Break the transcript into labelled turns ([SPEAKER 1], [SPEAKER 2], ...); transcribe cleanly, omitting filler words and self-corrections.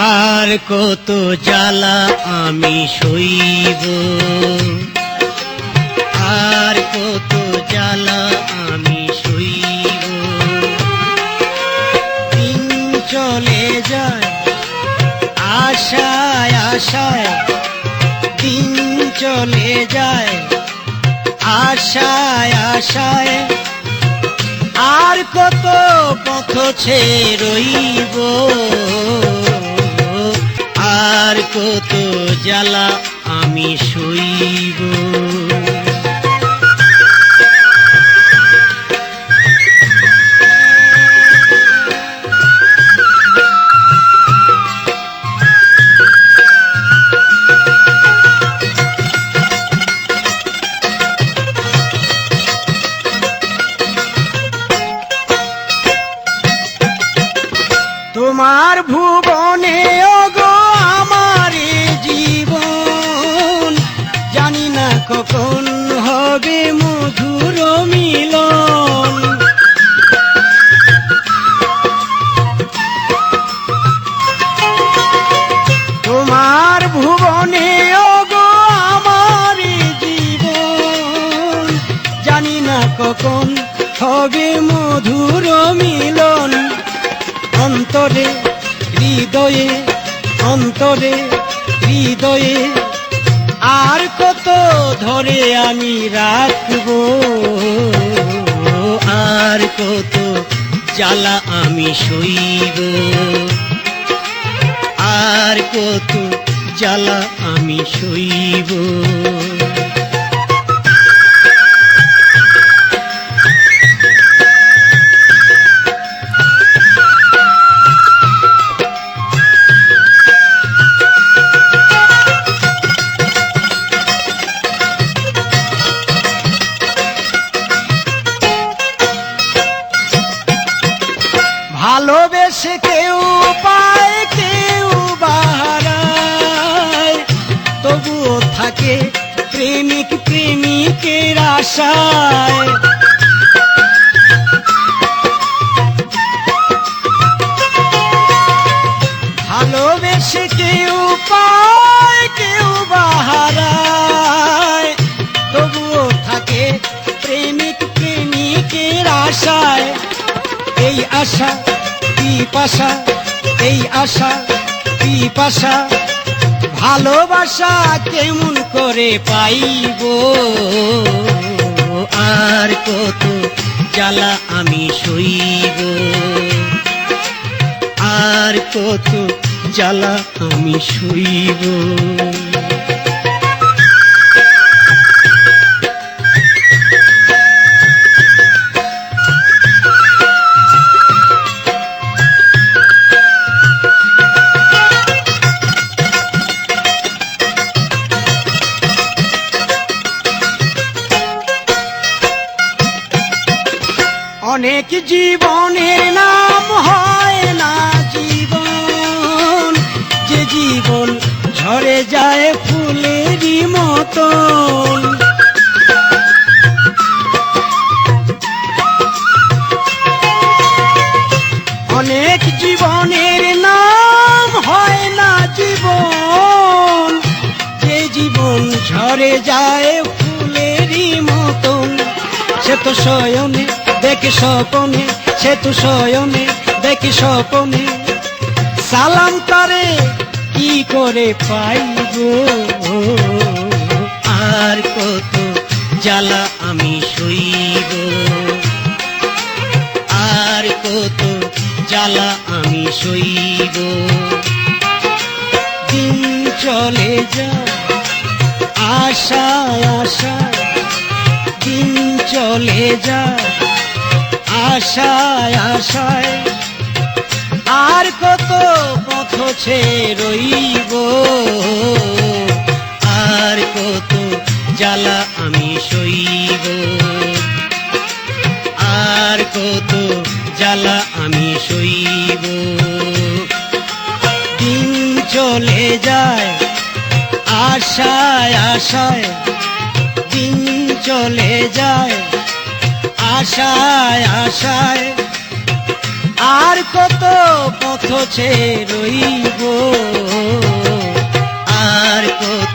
[SPEAKER 1] আর কত জ্বালা আমি সইব, আর কত জ্বালা আমি সইব। দিন চলে যায় আশায় আশায়, দিন চলে যায় আশায় আশায়। আর কত পথ ছেয়ে রইব, আর কত জ্বালা আমি সইব। তোমার ভুবনে ওগো আমার জীবন, জানি না কখন হবে মধুর মিলন। তোমার ভুবনে ওগো আমার জীবন, জানি না কখন হবে মধুর মিলন। অন্তরে হৃদয়ে, অন্তরে হৃদয়ে আর কত ধরে আমি রাখব, আর কত জ্বালা আমি সইব, আর কত জ্বালা আমি সইব। ভালোবেসে কেউ পায় কেউ বাহারায়, তবুও থাকে প্রেমিক প্রেমিকের আশায়। ভালোবেসে কেউ পায় কেউ বাহারায়, তবুও থাকে প্রেমিক প্রেমিকের আশায়। এই আশা পিপাসা, এই আশা পিপাসা, ভালোবাসা কেমন করে পাইব, আর কত জ্বালা আমি সইব, আর কত জ্বালা আমি সইব। অনেক জীবনের নাম হয় না জীবন, যে জীবন ঝরে যায় ফুলেরই মতন। অনেক জীবনের নাম হয় না জীবন, যে জীবন ঝরে যায় ফুলেরই মতন। সে তো শয়নে দেখি স্বপনে, সে তো শয়নে দেখি স্বপনে, সালাম তারে কি করে পাইব, আর কত জ্বালা আমি সইব, আর কত জ্বালা আমি সইব। দিন চলে যায় আশায় আশায়, দিন চলে যায় আশায় আশায়। আর কত পথ ছেয়ে রইব, আর কত জ্বালা আমি সইব। জ্বালা আমি সইব দিন চলে যায় আশায় আশায় দিন চলে যায় আশায় আশায় আর কত পথ ছেয়ে রইব আর কত